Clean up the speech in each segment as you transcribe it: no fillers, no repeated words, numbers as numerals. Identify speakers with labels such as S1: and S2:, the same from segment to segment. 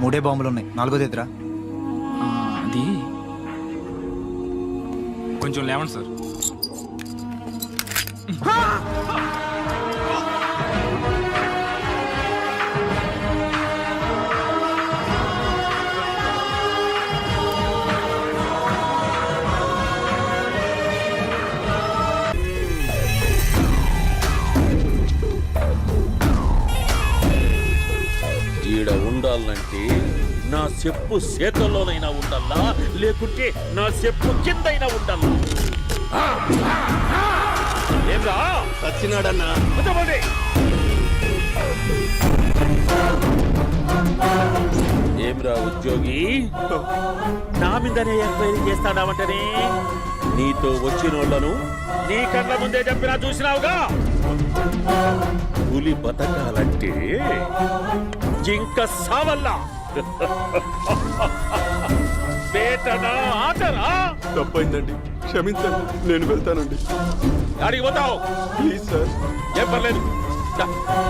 S1: 3 బాంబులు ఉన్నాయి, 4ది ఎదురా.
S2: అది కొంచెం లేవండి సార్.
S3: ఈడ ఉండాలంటే నా చెప్పు చేతల్లోనైనా ఉండాలా, లేకుంటే నా చెప్పు కిందైనా ఉండాలా. ఏంరా
S4: సచ్చినాడన్నా?
S3: ఏమ్రా ఉద్యోగి, నా మీదనే ఎంక్వైరీ చేస్తాడావంటనే? నీతో వచ్చినోళ్లను నీ కళ్ళ ముందే చెప్పినా చూసినావుగా. పులి బతకాలంటే జింక సావల్లా. బేటనా ఆటరా?
S4: తప్పైందండి, క్షమించండి, నేను వెళ్తానండి.
S3: అడిగి పోతావు?
S4: Please sir.
S3: ఏం పర్లేదు,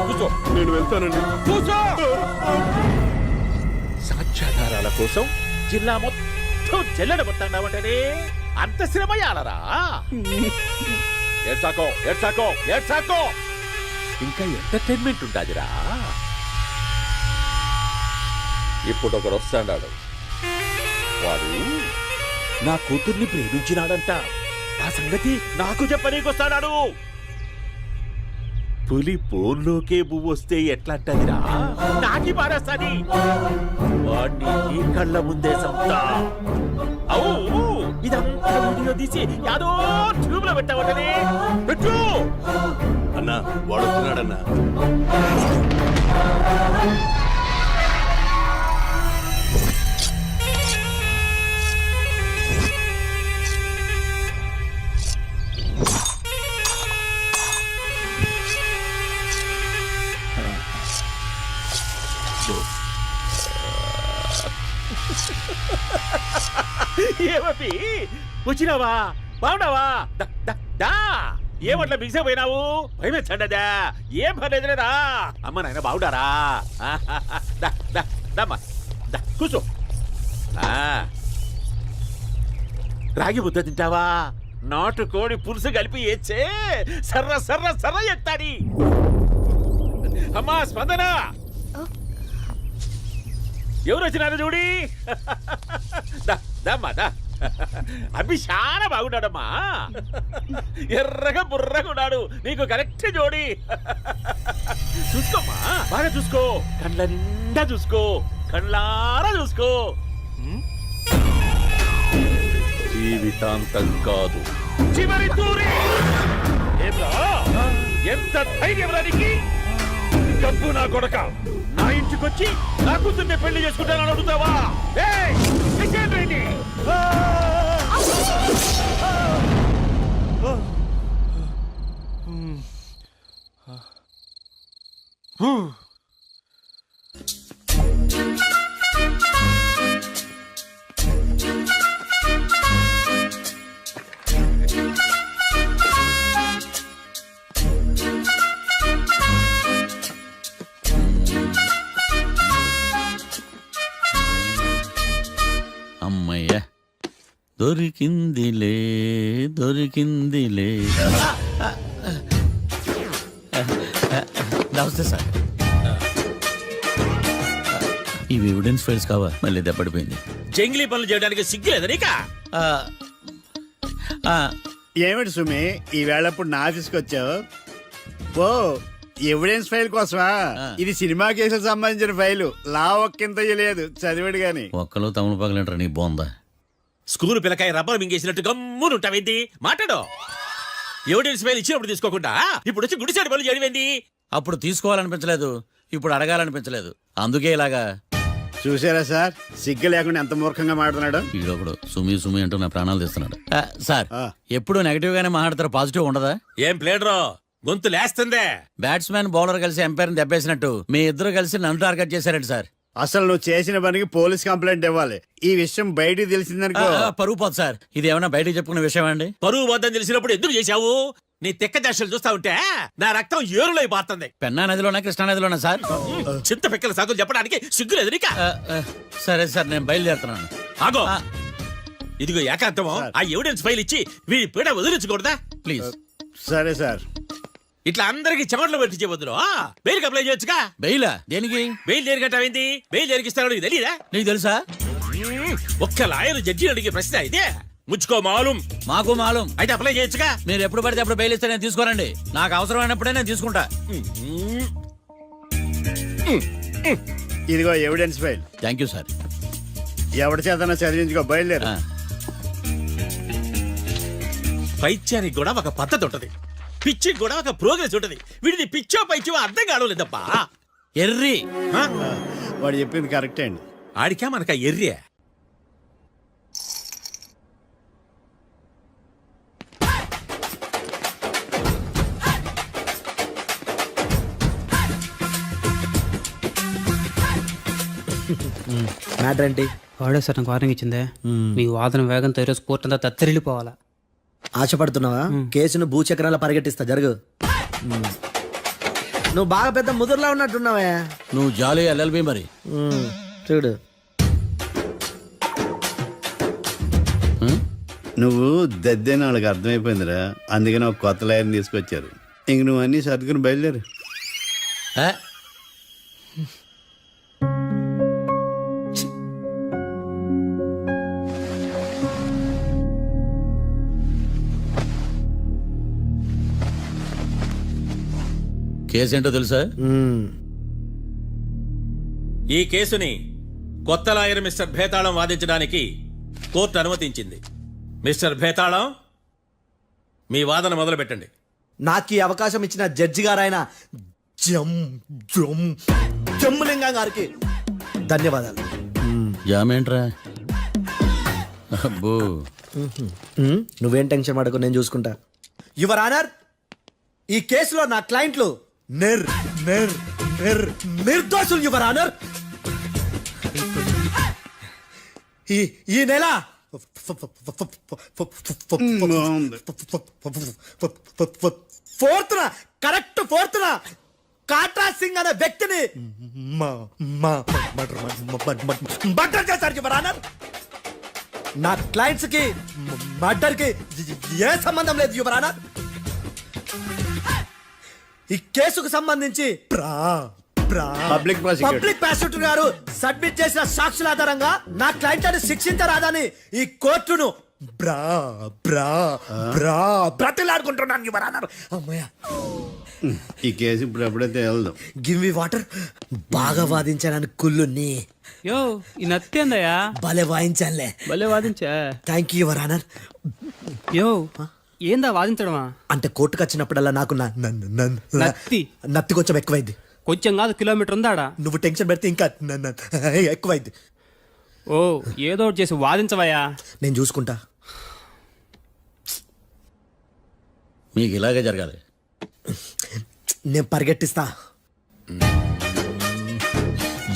S3: కూర్చో.
S4: నేను వెళ్తానండి.
S3: కూర్చో. సాక్ష్యాధారాల కోసం జిల్లా మొత్తం చెల్లడబట్టావంటనే అంత శ్రమయాలరా? ఏడ్సాకో ఏడ్సాకో ఏడ్సాకో, ఇంకా ఎంటర్టైన్మెంట్ ఉంటాదిరా. ఇప్పుడు ఒకడు వస్తాడాడు, వాడు నా కూతుర్ని ప్రేమించినాడంట. ఆ సంగతి నాకు చెప్పనీకొస్తాడాడు. పులి పోర్లోకే పువ్వు వస్తే ఎట్లాంటదిరా? నాకి పారేస్తాది. వాడిని నీ కళ్ళ ముందే సంతా. అవు ఇదంతా వీడియో తీసి యాదో ట్యూబ్ లో పెట్టావటనే. పెట్టు
S4: అన్నా, వాడు వస్తున్నాడన్నా.
S3: ఏమీ వచ్చినావా? బాగున్నావా? ఏమట్లా బిగిసే పోయినావు? భయమేచ్చండదా? ఏం పర్లేదులేదా? అమ్మ నాయన బాగుండారా? కూర్చో. రాగి ముద్ద తింటావా? నాటు కోడి పులుసు కలిపి ఏచ్చే సర్ర సర్ర సర్ర ఎత్తాడి. అమ్మా స్పందన, ఎవరు వచ్చినారు చూడి. దమ్మా అభి చాలా బాగున్నాడమ్మా. ఎర్రగా బుర్రగా ఉన్నాడు, నీకు కరెక్ట్ జోడి. చూసుకోమ్మా, బాగా చూసుకో, కండ్ల నిండా చూసుకో, కండ్లారా చూసుకో. జీవితాంతం కాదు, చివరి తూరి. ఎంత ధైర్యం రానికి? డబ్బు నా కొడక, నా ఇంటికొచ్చి నా కూతుర్ని పెళ్లి చేసుకుంటానని అడుగుతావా?
S5: అమ్మయ్య, దొరికిందిలే దొరికిందిలే. నమస్తే సార్. ఇవి ఎవిడెన్స్ ఫైల్స్ కావా? మళ్ళీ దెబ్బడిపోయింది.
S3: జంగిలీ పనులు చేయడానికి సిగ్గులేదు నీకా?
S6: ఏమిటి సుమి, ఈ వేళప్పుడు నా ఆఫీస్కి వచ్చావు? ఓ, ఎవిడెన్స్ ఫైల్ కోసమా? ఇది సినిమా కేసులకు సంబంధించిన ఫైలు. లా ఒక్కింత లేదు, చదివాడు గాని.
S5: ఒక్కలో తమలు పగలంటారు నీ బోందా.
S3: School పిల్లకాయ rubber మింగేసినట్టు గమ్మునుంటావేంది? మాట్లాడు. ఎవిడెన్స్ ఫైల్ ఇచ్చినప్పుడు తీసుకోకుండా ఇప్పుడు వచ్చి గుడిసాడు పనులు చేయడమేంది?
S5: అప్పుడు తీసుకోవాలనిపించలేదు, ఇప్పుడు అడగాలనిపించలేదు, అందుకే ఇలాగా.
S6: చూసారా సార్, సిగ్గు లేకుండా ఎంత మూర్ఖంగా మాట్లాడుతున్నాడు.
S5: ఈడొకడు సుమి సుమి అంటూ నా ప్రాణాలు తీస్తున్నాడు. సార్, ఎప్పుడు నెగటివ్ గానే మాట్లాడతారు, పాజిటివ్ ఉండదా?
S3: ఏం ప్లేడరో గొంతు లేస్తుందే.
S5: బ్యాట్స్మెన్ బౌలర్ కలిసి ఎంపైర్ దెబ్బేసినట్టు మీ ఇద్దరు కలిసి నన్ను టార్గెట్ చేశారండి సార్.
S6: అసలు నువ్వు చేసిన పనికి పోలీస్ కంప్లైంట్ ఇవ్వాలి. ఈ విషయం బయటికి తెలిసిందనుకో
S5: పరువు పోదు సార్. ఇది ఏమైనా బయటకు చెప్పుకునే విషయం అండి?
S3: పరువు వద్దని తెలిసినప్పుడు ఎందుకు చేశావు? నీ తెక్క దశలు చూస్తా ఉంటే నా రక్తం ఏరులై పారుతుంది.
S5: పెన్నా నదిలోనా కృష్ణా నదిలోనా సార్?
S3: చింత పిక్కల సాగులు చెప్పడానికి సిగ్గులేదు నీకా?
S5: సరే సార్ నేను బయలుదేరుతున్నాను.
S3: ఆగో,
S5: ఆ,
S3: ఇదిగో ఏకాంతమో ఆ ఎవిడెన్స్ ఫైల్ ఇచ్చి వీడి పీడ వదిలించకూడదా?
S5: ప్లీజ్.
S6: సరే సార్.
S3: ఇట్లా అందరికి చెమటలు పెట్టి వద్దురు. బెయిల్కి అప్లై చేయొచ్చుగా.
S5: బెయిలా దేనికి?
S3: బెయిల్ దేనికట్టావింది? బెయిల్ దేనికిస్తాడో నీకు తెలియదా?
S5: నీకు తెలుసా?
S3: ఒక్క లాయర్ జడ్జి అడిగే ప్రశ్న ఇదే. ముచ్చుకో మాలూం.
S5: మాకు మాలం.
S3: అయితే అప్లై చేయొచ్చుగా.
S5: మీరు ఎప్పుడు పడితే అప్పుడు బెయిల్ ఇస్తే నేను తీసుకోరండి. నాకు అవసరమైనప్పుడే నేను తీసుకుంటా.
S6: ఇదిగో evidence file.
S5: Thank you sir.
S6: ఎవరి చేతనా చదివించుకో, బయలుదేరు.
S5: ఆ,
S3: పైత్యానికి కూడా ఒక పద్ధతి ఉంటది, పిచ్చికి కూడా ఒక ప్రోగ్రెస్ ఉంటది. వీడిది పిచ్చో పైచో అర్థం కావలేదప్పా.
S5: ఎర్రి.
S3: ఆ?
S6: వాడు చెప్పింది కరెక్టే అండి.
S3: ఆడికా మనక ఎర్రే.
S1: మ్యాటర్ ఏంటి?
S7: వాడే సార్ నాకు వార్నింగ్ ఇచ్చిందే. మీ వాదన వేగంతో ఈరోజు కోర్టు అంతా తత్తరిల్లిపోవాలా.
S1: ఆశపడుతున్నావా? కేసును భూచక్రాల పరిగెట్టిస్తా, జరుగు. నువ్వు బాగా పెద్ద ముదురులా ఉన్నట్టున్నావే.
S5: నువ్వు జాలి ఎల్ఎల్బి మరి.
S1: చూడు,
S6: నువ్వు దద్దేని వాళ్ళకి అర్థమైపోయిందిరా, అందుకని ఒక కొత్త లాయర్ని తీసుకొచ్చారు. ఇంక నువ్వు అన్నీ సర్దుకుని బయలుదేరు.
S5: ఆ, కేసు ఏంటో తెలుసా?
S3: ఈ కేసుని కొత్త లాయర్ మిస్టర్ భేతాళం వాదించడానికి కోర్టు అనుమతించింది. మిస్టర్ భేతాళం, మీ వాదన మొదలు పెట్టండి.
S1: నాకు ఈ అవకాశం ఇచ్చిన జడ్జి గారైన జమ్ములింగం గారికి ధన్యవాదాలు.
S5: జామేంట్రా? అబ్బో,
S1: నువ్వేం టెన్షన్ పడకు, నేను చూసుకుంటా. యువర్ ఆనర్, ఈ కేసులో నా క్లయింట్లు నిర్దోషులు యువర్ ఆనర్. ఈ నెల ఫోర్త్న కాట్రా సింగ్ అనే వ్యక్తిని మర్డర్ చేశారు యువర్ ఆనర్. నా క్లయింట్స్ కి మర్డర్ కి ఏ సంబంధం లేదు యువర్ ఆనర్. ఈ కేసుకు సంబంధించి
S6: పబ్లిక్
S1: ప్రాసిక్యూటర్ గారు సబ్మిట్ చేసిన సాక్షుల ఆధారంగా నా క్లయింట్ అని శిక్షించరాదని ఈ కోర్టును బ్రతిలాడుకుంటున్నాను యువర్ ఆనర్. అమ్మయ్య,
S6: ఈ కేసు ఇప్పుడు ఎప్పుడైతే వెళ్దాం.
S1: Give me water. బాగా వాదించానని కుళ్ళుని
S7: యో ఈ నత్తేందయ్యా,
S1: భలే వాయించానులే.
S7: భలే వాదించా.
S1: Thank you your honour.
S7: యో ఏందా వాదించడమా?
S1: అంటే కోర్టుకు వచ్చినప్పుడల్లా నాకు నత్తి కొంచెం ఎక్కువైంది.
S7: కొంచెం కాదు, కిలోమీటర్ ఉందాడా.
S1: నువ్వు టెన్షన్ పెడితే ఇంకా ఎక్కువైంది.
S7: ఓ ఏదో ఒకటి చేసి వాదించవయ్యా.
S1: నేను చూసుకుంటా.
S5: మీకు ఇలాగే జరగాలి.
S1: నేను పరిగెట్టిస్తా.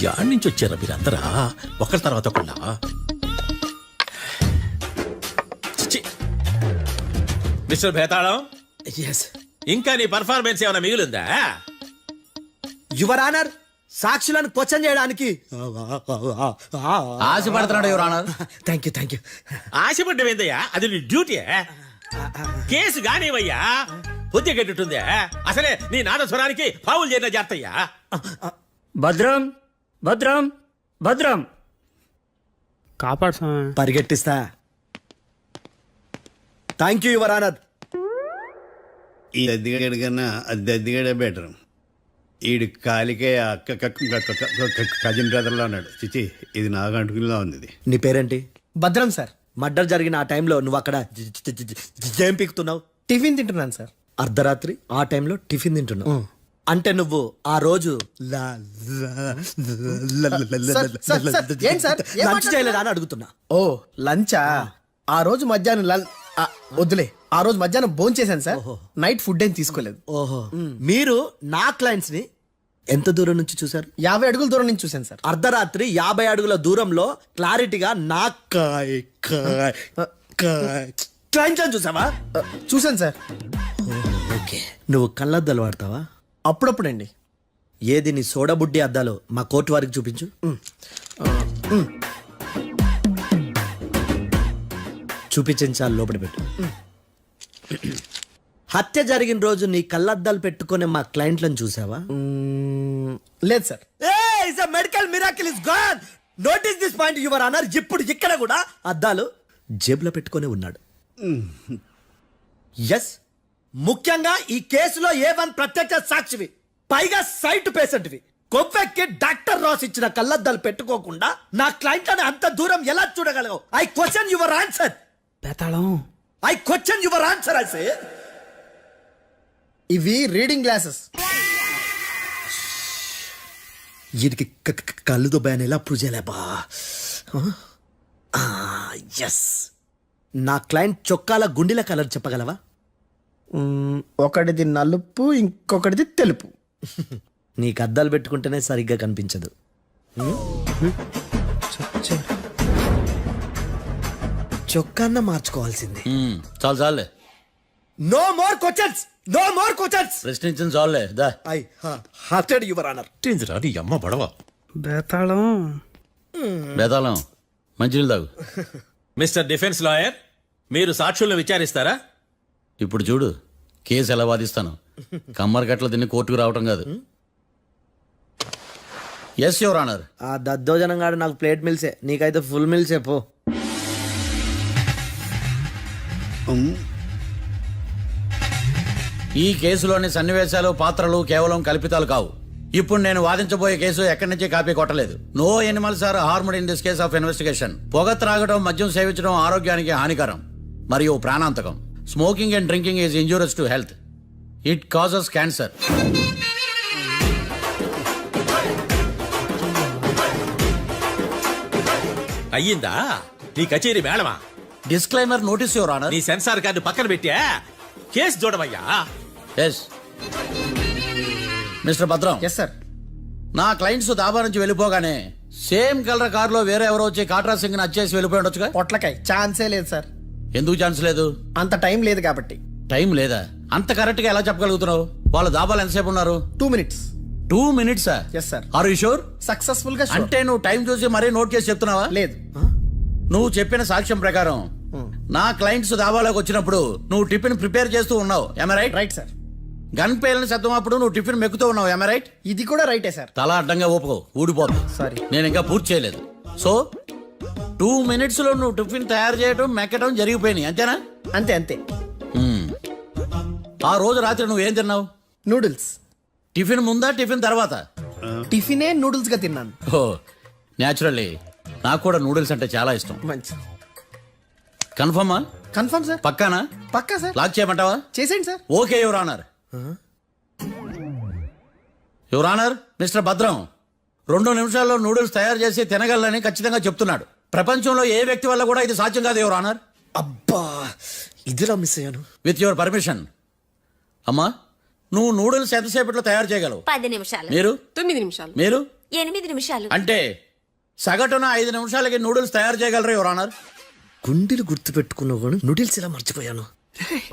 S3: యాడ్ నుంచి వచ్చారా మీరందరా ఒకరి తర్వాత ఒకళ్ళ? మిస్టర్ భేతాళం,
S1: ఎస్
S3: ఇంకా నీ పర్ఫార్మెన్స్ ఏమైనా మిగిలిందా?
S1: యువర్ ఆనర్, సాక్షులను క్వశ్చన్ చేయడానికి
S5: ఆశపడుతున్నాడు యువర్ ఆనర్.
S1: Thank you.
S3: ఆశపడ్డమేందయ్యా, అది నీ డ్యూటీ. కేసు గానివయ్యా, బుద్ధి గట్టుందే. అసలే నీ నాదస్వరానికి పావులు చేరిన జాతయ్యా.
S7: భద్రం భద్రం భద్రం కాపాడు స్వామి.
S1: పరిగెట్టిస్తా. Thank you your honour.
S6: ఈ దద్దిగాడి కన్నా అది దద్దిగాడే బెటర్. ఈడు కాలికే కజిన్ బ్రదర్లో ఉన్నాడు. చిచి, ఇది నాకు అంటుకునిలా ఉంది. ఇది
S1: నీ పేరేంటి? భద్రం సార్. మర్డర్ జరిగిన ఆ టైంలో నువ్వు అక్కడ ఏం పీకుతున్నావు? టిఫిన్ తింటున్నాను సార్. అర్ధరాత్రి ఆ టైంలో టిఫిన్ తింటున్నావు అంటే నువ్వు ఆ రోజు లంచ్ చేయలేదా అని అడుగుతున్నా.
S8: ఓ లంచా? ఆ రోజు మధ్యాహ్నం వద్దులే, ఆ రోజు మధ్యాహ్నం భోంచేశాను సార్. నైట్ ఫుడ్ ఏం తీసుకోలేదు.
S1: ఓహో, మీరు నా క్లయింట్స్ ని ఎంత దూరం నుంచి చూసారు?
S8: 50 అడుగుల దూరం నుంచి చూశాను సార్.
S1: అర్ధరాత్రి 50 అడుగుల దూరంలో క్లారిటీగా నా క్లయింట్స్ చూసావా?
S8: చూశాను సార్.
S1: ఓకే నువ్వు కళ్ళద్దాలు వాడతావా?
S8: అప్పుడప్పుడండి.
S1: ఏది నీ సోడబుడ్డి అద్దాలు మా కోర్టు వారికి చూపించు. చూపించాలి, లోపల పెట్టు. హత్య జరిగిన రోజు నీ కళ్ళద్దాలు పెట్టుకునే మా క్లయింట్లను చూసావా?
S8: లేదు sir.
S1: Medical miracle is gone. Notice this point your honour. ఇప్పుడు ఇక్కడ కూడా అద్దాలు జేబులో పెట్టుకొని ఉన్నాడు. ఎస్, ముఖ్యంగా ఈ కేసులో A1 ప్రత్యక్ష సాక్షివి, పైగా సైట్ పేషెంట్వి. కొవ్వెక్కి డాక్టర్ రాస్ ఇచ్చిన కళ్ళద్దాలు పెట్టుకోకుండా నా క్లయింట్లని అంత దూరం ఎలా చూడగలవు? I question your answer.
S7: బేతాళం
S1: I question your answer. I say
S8: ఇవి రీడింగ్ గ్లాసెస్.
S1: వీడికి కళ్ళు దుబ్బాయని ఎలా ప్రూవ్ చేయలేబా? ఎస్, నా క్లయింట్ చొక్కాల గుండెల కలర్ చెప్పగలవా?
S8: ఒకటిది నలుపు, ఇంకొకటిది తెలుపు.
S1: నీకు అద్దాలు పెట్టుకుంటేనే సరిగ్గా కనిపించదు. చొక్కాన్న మార్చుకోవాల్సింది.
S5: చాలు చాలులే,
S1: no more questions, no more questions.
S5: ప్రశ్నించిన చాలులే దా.
S1: I hurted your honour.
S3: నీ అమ్మ బడవ.
S7: బేతాళం
S5: బేతాళం మంచినీళ్ళు తాగు.
S3: మిస్టర్ డిఫెన్స్ లాయర్, మీరు సాక్షులను విచారిస్తారా?
S5: ఇప్పుడు చూడు కేసు ఎలా వాదిస్తాను. కమ్మరి గట్ల తిని కోర్టుకు రావటం కాదు. Yes your honour.
S1: ఆ దద్దోజనం గాడు నాకు ప్లేట్ మిల్సే, నీకైతే ఫుల్ మిల్సే పో.
S5: ఈ కేసులోని సన్నివేశాలు పాత్రలు కేవలం కల్పితాలు కావు. ఇప్పుడు నేను వాదించబోయే కేసు ఎక్కడి నుంచి కాపీ కొట్టలేదు. No animals are harmed in this case of investigation. పొగ త్రాగడం, మద్యం సేవించడం ఆరోగ్యానికి హానికరం మరియు ప్రాణాంతకం. Smoking and drinking is injurious to health. It causes cancer.
S3: అయ్యిందా నీ కచేరీ మేడమా?
S5: Disclaimer notice your honour.
S3: నీ సెన్సార్ కార్డు పక్కన పెట్టా కేసు చూడమయ్యా.
S5: Yes mister Bhadram.
S8: Yes sir.
S5: నా క్లయింట్స్ దాబా నుంచి వెళ్ళిపోగానే సేమ్ కలర్ కారులో వేరే ఎవరో వచ్చి కాట్రా సింగ్ వచ్చేసి వెళ్ళిపోయి ఉండొచ్చుగా.
S8: పొట్లకాయ ఛాన్సే లేదు సార్.
S5: ఎందుకు ఛాన్స్ లేదు?
S8: అంత టైం లేదు కాబట్టి.
S5: టైం లేదా? అంత కరెక్ట్ గా ఎలా చెప్పగలుగుతున్నావు? వాళ్ళ దాబాలు ఎంతసేపు ఉన్నారు?
S8: 2 minutes.
S5: 2 minutes.
S8: Yes sir.
S5: Are you sure?
S8: Successful గా sure.
S5: అంటే నువ్వు టైం చూసి మరీ నోట్ చేసి చెప్తున్నావా?
S8: లేదు.
S5: నువ్వు చెప్పిన సాక్ష్యం ప్రకారం నా క్లయింట్స్ దాబాలోకి వచ్చినప్పుడు నువ్వు టిఫిన్ ప్రిపేర్ చేస్తూ ఉన్నావు. రైట్?
S8: Right sir.
S5: గన్ పేలిన శబ్దం అప్పుడు నువ్వు టిఫిన్ మెక్కుతూ ఉన్నావు. రైట్?
S8: ఇది కూడా రైటే సార్.
S5: తల అడ్డంగా ఊపుకో, ఊడిపోదు.
S8: సారీ.
S5: నేను ఇంకా పూర్తి చేయలేదు. సో 2 minutes లో నువ్వు టిఫిన్ తయారు చేయడం, మెక్కడం జరిగిపోయినాయి, అంతేనా?
S8: అంతే అంతే.
S5: ఆ రోజు రాత్రి నువ్వు ఏం తిన్నావు?
S8: నూడిల్స్.
S5: టిఫిన్ ముందా, టిఫిన్ తర్వాత?
S8: టిఫినే నూడిల్స్ గా తిన్నాను.
S5: ఓ న్యాచురల్లీ నాకు కూడా నూడిల్స్ అంటే చాలా ఇష్టం.
S8: మంచి.
S5: కన్ఫర్మా?
S8: Confirm sir.
S5: పక్కానా?
S8: పక్కా సార్.
S5: లాక్ చేయమంటావా?
S8: చేసేయండి sir.
S5: Okay your honour. Your honour, mister Bhadram 2 నిమిషాల్లో నూడిల్స్ తయారు చేసి తినగలని ఖచ్చితంగా చెప్తున్నాడు. ప్రపంచంలో ఏ వ్యక్తి వల్ల కూడా ఇది సాధ్యం కాదు యువర్ ఆనర్.
S1: అబ్బా, ఇదిలా మిస్ అయ్యాను.
S5: With your permission. అమ్మా, నువ్వు నూడిల్స్ ఎంతసేపట్లో తయారు చేయగలవు?
S9: 10 నిమిషాలు.
S5: మీరు?
S9: 9 నిమిషాలు.
S5: మీరు?
S9: 8 నిమిషాలు.
S5: అంటే సగటున 5 నిమిషాలకి నూడిల్స్ తయారు చేయగలరు యువర్ ఆనర్.
S1: గుండెలు గుర్తు పెట్టుకున్నావు కానీ నూడిల్స్ ఇలా మర్చిపోయాను.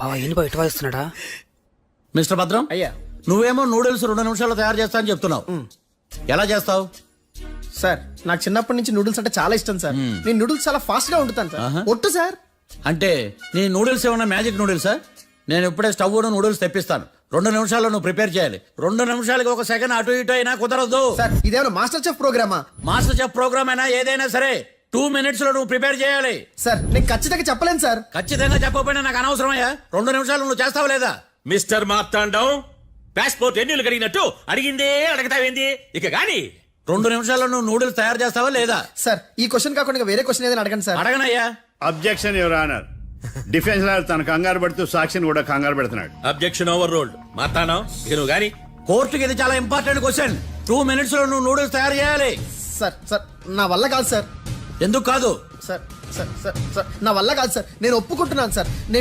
S7: బావా ఎన్ని బయట వాయిస్తున్నాడా?
S5: మిస్టర్ భద్రం,
S8: అయ్యా.
S5: నువ్వేమో నూడిల్స్ 2 నిమిషాల్లో తయారు చేస్తా అని చెప్తున్నావు. ఎలా చేస్తావు?
S8: సార్ నాకు చిన్నప్పటి నుంచి నూడిల్స్ అంటే చాలా ఇష్టం సార్. నేను నూడిల్స్ చాలా ఫాస్ట్ గా వండుతాను సార్. ఒట్టు సార్.
S5: అంటే నీ నూడిల్స్ ఏమన్నా మ్యాజిక్ నూడిల్సా? నేను ఇప్పుడే స్టవ్ నూడిల్స్ తెప్పిస్తాను. 2 నిమిషాల్లో నువ్వు ప్రిపేర్ చేయాలి. 2 నిమిషాలకి 1 సెకండ్ అటు ఇటు అయినా కుదరదు.
S8: సార్ ఇదేమైనా మాస్టర్ చెఫ్ ప్రోగ్రామా?
S5: మాస్టర్ చెఫ్ ప్రోగ్రామ్ అయినా ఏదైనా సరే 2 minutes లో నువ్వు ప్రిపేర్ చేయాలి.
S8: సార్ నేను ఖచ్చితంగా చెప్పలేను సార్.
S5: ఖచ్చితంగా చెప్పకపోయినా నాకు అనవసరమయ్యా. 2 నిమిషాలు నువ్వు చేస్తావా లేదా?
S3: మిస్టర్ మార్తాండం, పాస్పోర్ట్ ఎన్నిళ్ళు కడిగినట్టు అడిగిందే అడగతావేంది? ఇక గాని
S5: 2 నిమిషాల్లో నువ్వు నూడిల్స్ తయారు చేస్తావా లేదా?
S8: సార్ ఈ క్వశ్చన్ కాకుండా ఇంకా వేరే క్వశ్చన్ ఏదైనా అడగండి సార్.
S5: అడగనయ్యా.
S6: Objection your honour. Defence lawyer తన కంగారు పడుతూ సాక్షిని కూడా కంగారు పెడుతున్నాడు.
S3: Objection over ruled. మార్తాండం, ఇక నువ్వు గాని.
S5: కోర్టుకి ఇది చాలా ఇంపార్టెంట్ క్వశ్చన్. 2 minutes లో నువ్వు నూడిల్స్ తయారు చేయాలి.
S8: సార్ సార్ నా వల్ల కాదు సార్.
S5: ఎందుకు కాదు?
S8: సార్ సార్ సార్ సార్ నా వల్ల కాదు సార్. నేను ఒప్పుకుంటున్నాను సార్. నేను